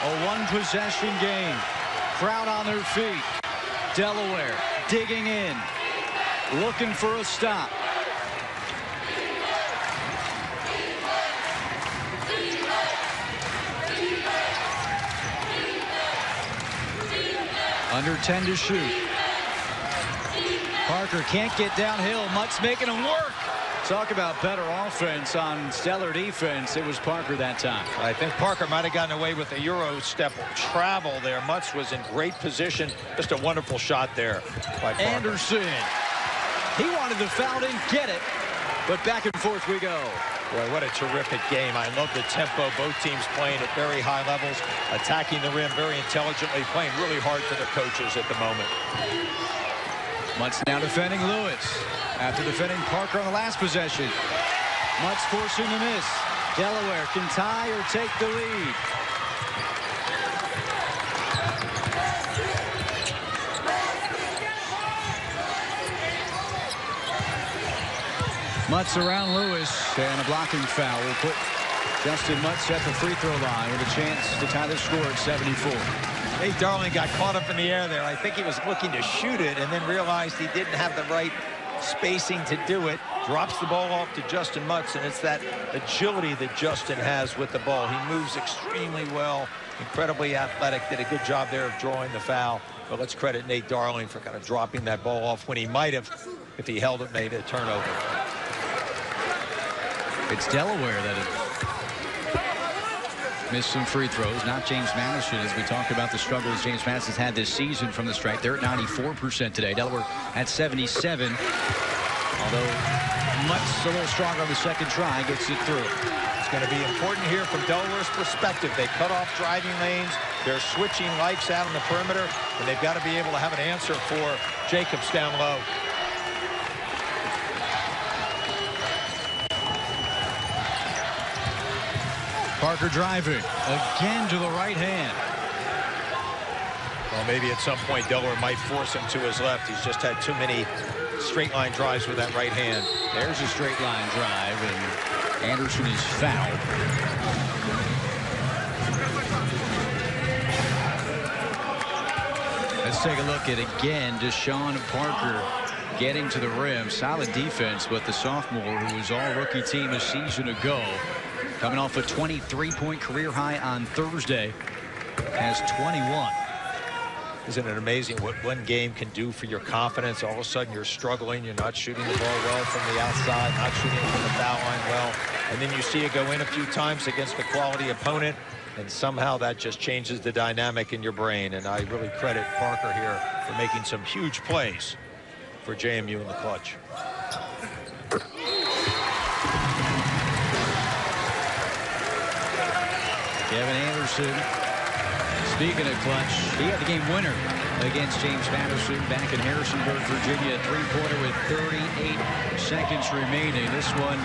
A one-possession game. Crowd on their feet. Delaware digging in, looking for a stop. Under 10 to shoot. Parker can't get downhill. Mutt's making him work. Talk about better offense on stellar defense. It was Parker that time. I think Parker might have gotten away with a Euro step travel there. Mutz was in great position. Just a wonderful shot there by Parker. Anderson. He wanted the foul, didn't get it. But back and forth we go. Boy, what a terrific game. I love the tempo. Both teams playing at very high levels, attacking the rim very intelligently, playing really hard for their coaches at the moment. Mutz now defending Lewis. After defending Parker on the last possession. Mutz forcing the miss. Delaware can tie or take the lead. Mutz around Lewis, and a blocking foul will put Justin Mutz at the free throw line with a chance to tie the score at 74. Nate Darling got caught up in the air there. I think he was looking to shoot it and then realized he didn't have the right spacing to do it. Drops the ball off to Justin Mutz, and it's that agility that Justin has with the ball. He moves extremely well, incredibly athletic, did a good job there of drawing the foul. But let's credit Nate Darling for kind of dropping that ball off when he might have, if he held it, made a turnover. It's Delaware that has missed some free throws, not James Madison, as we talk about the struggles James Madison's had this season from the stripe. They're at 94% today. Delaware at 77. Although Mutz a little stronger on the second try, gets it through. It's going to be important here from Delaware's perspective. They cut off driving lanes. They're switching lights out on the perimeter, and they've got to be able to have an answer for Jacobs down low. Parker driving again to the right hand. Well, maybe at some point Delaware might force him to his left. He's just had too many straight line drives with that right hand. There's a straight line drive, and Anderson is fouled. Let's take a look at again Deshaun Parker getting to the rim. Solid defense, but the sophomore, who was all rookie team a season ago, coming off a 23-point career high on Thursday, has 21. Isn't it amazing what one game can do for your confidence? All of a sudden you're struggling, you're not shooting the ball well from the outside, not shooting from the foul line well, and then you see it go in a few times against a quality opponent, and somehow that just changes the dynamic in your brain. And I really credit Parker here for making some huge plays for JMU in the clutch. Kevin Anderson, speaking of clutch, he had the game winner against James Madison back in Harrisonburg, Virginia. A three-pointer with 38 seconds remaining. This one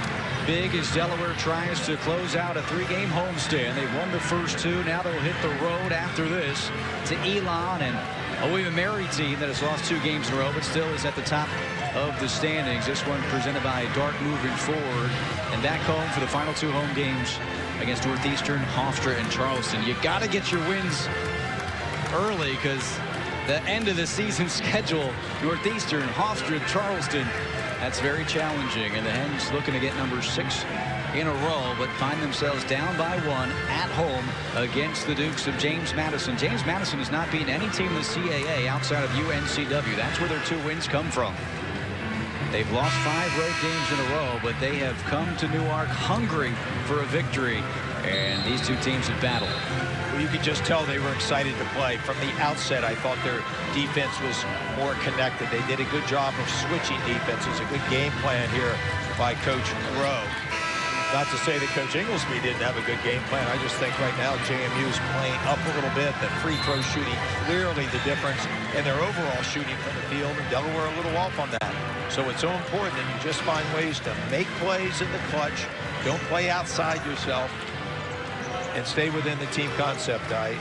big as Delaware tries to close out a three-game homestand. They won the first two. Now they'll hit the road after this to Elon, and a William Mary team that has lost 2 games in a row but still is at the top of the standings. This one presented by Dark moving forward. And back home for the final 2 home games against Northeastern, Hofstra, and Charleston. You got to get your wins early, because the end of the season schedule, Northeastern, Hofstra, Charleston, that's very challenging. And the Hens looking to get number 6 in a row, but find themselves down by 1 at home against the Dukes of James Madison. James Madison has not beaten any team in the CAA outside of UNCW. That's where their 2 wins come from. They've lost 5 road games in a row, but they have come to Newark hungry for a victory, and these 2 teams have battled. Well, you could just tell they were excited to play. From the outset, I thought their defense was more connected. They did a good job of switching defenses. A good game plan here by Coach Rowe. Not to say that Coach Inglesby didn't have a good game plan. I just think right now JMU is playing up a little bit. The free throw shooting clearly the difference in their overall shooting from the field, and Delaware a little off on that. So it's so important that you just find ways to make plays in the clutch. Don't play outside yourself, and stay within the team concept. I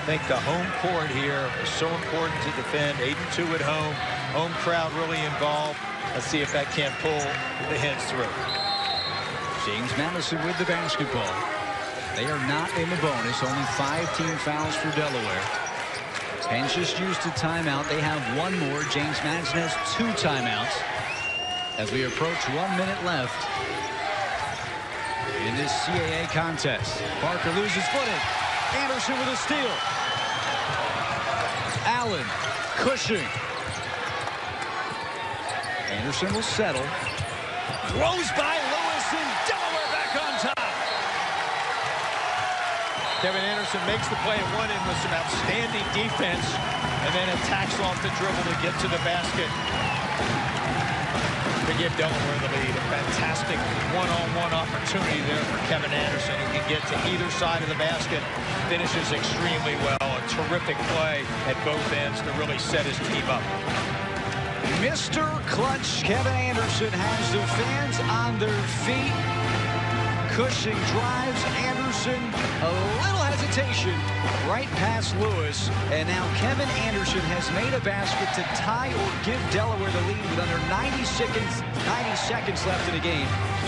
think the home court here is so important to defend. 8-2 at home. Home crowd really involved. Let's see if that can't pull the Hens through. James Madison with the basketball. They are not in the bonus. Only 5 team fouls for Delaware. Hens just used a timeout. They have 1 more. James Madison has 2 timeouts as we approach 1 minute left in this CAA contest. Parker loses footing. Anderson with a steal. Allen, Cushing. Anderson will settle. Throws by Lewis, and Delaware back on top. Kevin Anderson makes the play at one end with some outstanding defense, and then attacks off the dribble to get to the basket to give Delaware the lead. A fantastic one-on-one opportunity there for Kevin Anderson. He can get to either side of the basket, finishes extremely well. A terrific play at both ends to really set his team up. Mr. Clutch, Kevin Anderson has the fans on their feet. Cushing drives Anderson, a little hesitation right past Lewis, and now Kevin Anderson has made a basket to tie or give Delaware the lead with under 90 seconds left in the game.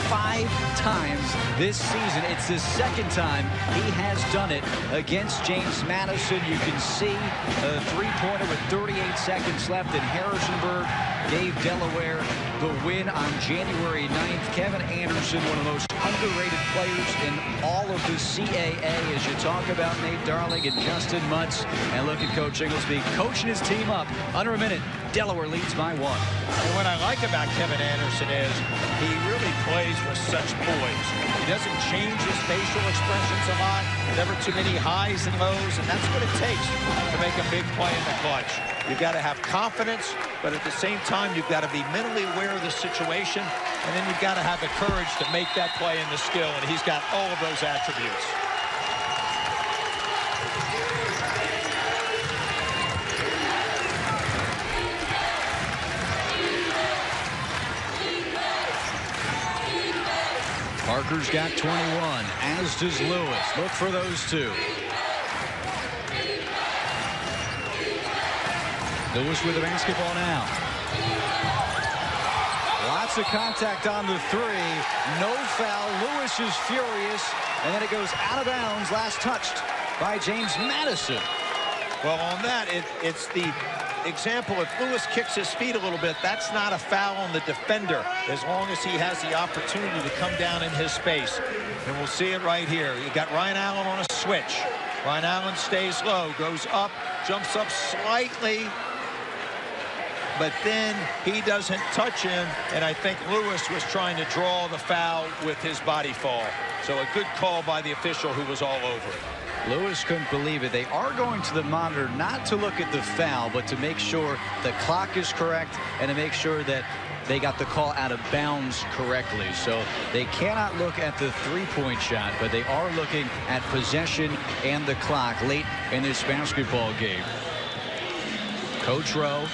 5 times this season. It's the second time he has done it against James Madison. You can see a three-pointer with 38 seconds left, and Harrisonburg gave Delaware the win on January 9th. Kevin Anderson, one of the most underrated players in all of the CAA, as you talk about Nate Darling and Justin Mutz. And look at Coach Inglesby coaching his team up. Under a minute, Delaware leads by 1. And what I like about Kevin Anderson is he really plays with such poise. He doesn't change his facial expressions a lot, never too many highs and lows, and that's what it takes to make a big play in the clutch. You've got to have confidence, but at the same time, you've got to be mentally aware of the situation, and then you've got to have the courage to make that play in the skill, and he's got all of those attributes. Parker's got 21, as does Lewis. Look for those two. Lewis with the basketball now. Lots of contact on the three. No foul. Lewis is furious. And then it goes out of bounds. Last touched by James Madison. Well, on that, it's the example. If Lewis kicks his feet a little bit, that's not a foul on the defender, as long as he has the opportunity to come down in his space. And we'll see it right here. You got Ryan Allen on a switch. Ryan Allen stays low, goes up, jumps up slightly, but then he doesn't touch him, and I think Lewis was trying to draw the foul with his body fall. So a good call by the official who was all over it. Lewis couldn't believe it. They are going to the monitor not to look at the foul, but to make sure the clock is correct and to make sure that they got the call out of bounds correctly. So they cannot look at the three-point shot, but they are looking at possession and the clock late in this basketball game. Coach Rowe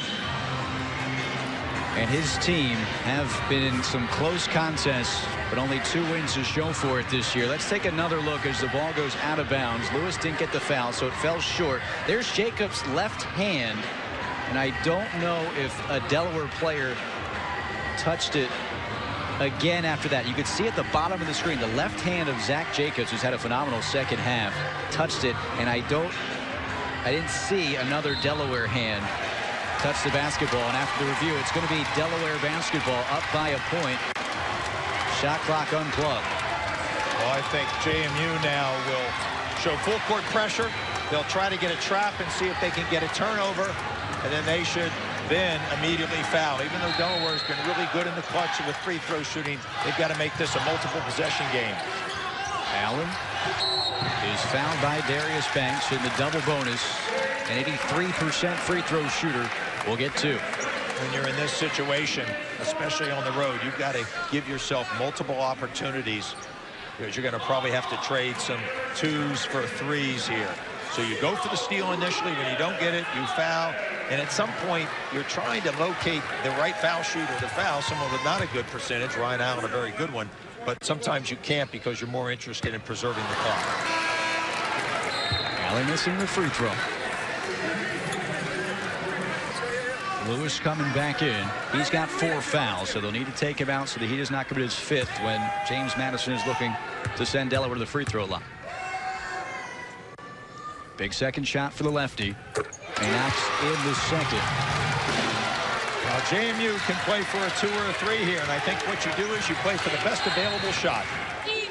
and his team have been in some close contests, but only 2 wins to show for it this year. Let's take another look as the ball goes out of bounds. Lewis didn't get the foul, so it fell short. There's Jacobs' left hand, and I don't know if a Delaware player touched it again after that. You could see at the bottom of the screen, the left hand of Zach Jacobs, who's had a phenomenal second half, touched it, and I didn't see another Delaware hand touch the basketball. And after the review, it's going to be Delaware basketball up by a point. Shot clock unplugged. Well, I think JMU now will show full court pressure. They'll try to get a trap and see if they can get a turnover, and then they should then immediately foul. Even though Delaware has been really good in the clutch with free throw shooting, they've got to make this a multiple possession game. Allen is fouled by Darius Banks in the double bonus. An 83% free throw shooter will get 2. When you're in this situation, especially on the road, you've got to give yourself multiple opportunities, because you're going to probably have to trade some 2s for 3s here. So you go for the steal initially. When you don't get it, you foul. And at some point, you're trying to locate the right foul shooter to foul, someone with not a good percentage. Ryan Allen, a very good one. But sometimes you can't because you're more interested in preserving the clock. Allen missing the free throw. Lewis coming back in. He's got 4 fouls, so they'll need to take him out so that he does not commit his 5th when James Madison is looking to send Delaware to the free throw line. Big second shot for the lefty. And knocks in the second. Now, JMU can play for a 2 or a 3 here, and I think what you do is you play for the best available shot.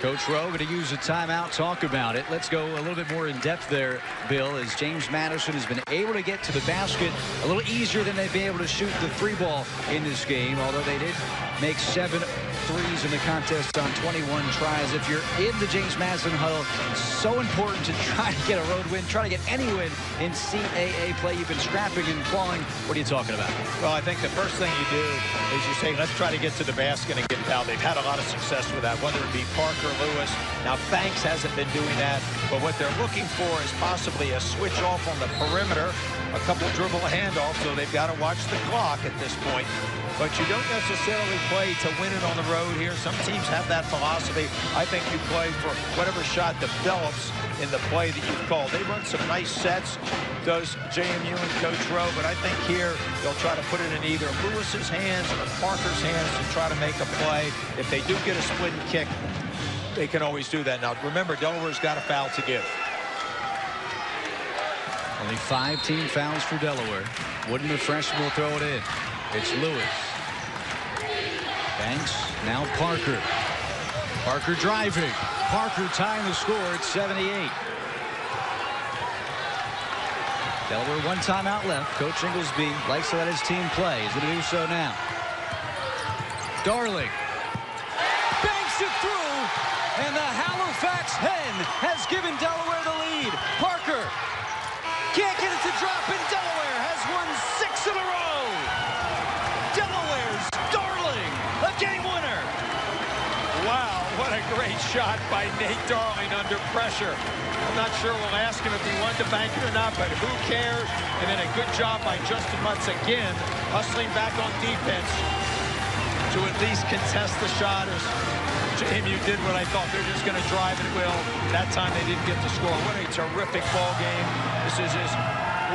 Coach Rowe going to use a timeout, talk about it. Let's go a little bit more in depth there, Bill, as James Madison has been able to get to the basket a little easier than they've been able to shoot the three ball in this game, although they did make 7 threes in the contest on 21 tries. If you're in the James Madison huddle, it's so important to try to get a road win, try to get any win in CAA play. You've been scrapping and clawing. What are you talking about? Well, I think the first thing you do is you say, let's try to get to the basket and get fouled. They've had a lot of success with that, whether it be Parker, Lewis. Now, Banks hasn't been doing that, but what they're looking for is possibly a switch off on the perimeter, a couple dribble handoffs, so they've got to watch the clock at this point. But you don't necessarily play to win it on the road here. Some teams have that philosophy. I think you play for whatever shot develops in the play that you've called. They run some nice sets, does JMU and Coach Rowe, but I think here they'll try to put it in either Lewis's hands or Parker's hands to try to make a play. If they do get a split and kick, they can always do that. Now, remember, Delaware's got a foul to give. Only 5 team fouls for Delaware. Wooden, the freshman, will throw it in. It's Lewis. Banks, now Parker. Parker driving. Parker tying the score at 78. Delaware 1 timeout left. Coach Inglesby likes to let his team play. He's going to do so now. Darling. Banks it through. And the Halifax Hen has given Delaware the lead. Parker can't get it to drop, and Delaware has won 6 in a row. Delaware's Darling, a game winner. Wow, what a great shot by Nate Darling under pressure. I'm not sure we'll ask him if he wanted to bank it or not, but who cares? And then a good job by Justin Mutz again, hustling back on defense to at least contest the shot as JMU did what I thought. They're just going to drive at will. That time they didn't get the score. What a terrific ball game. This is as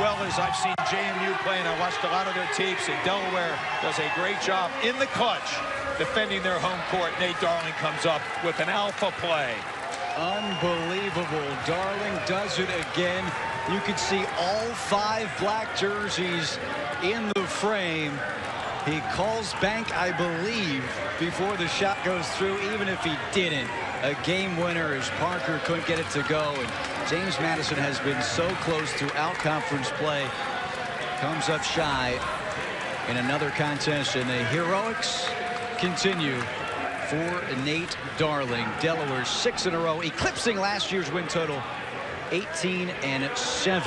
well as I've seen JMU play, and I watched a lot of their tapes, and Delaware does a great job in the clutch defending their home court. Nate Darling comes up with an alpha play. Unbelievable. Darling does it again. You can see all 5 black jerseys in the frame. He calls bank, I believe, before the shot goes through, even if he didn't. A game winner as Parker couldn't get it to go. And James Madison has been so close throughout conference play. Comes up shy in another contest, and the heroics continue for Nate Darling. Delaware 6 in a row, eclipsing last year's win total, 18-7.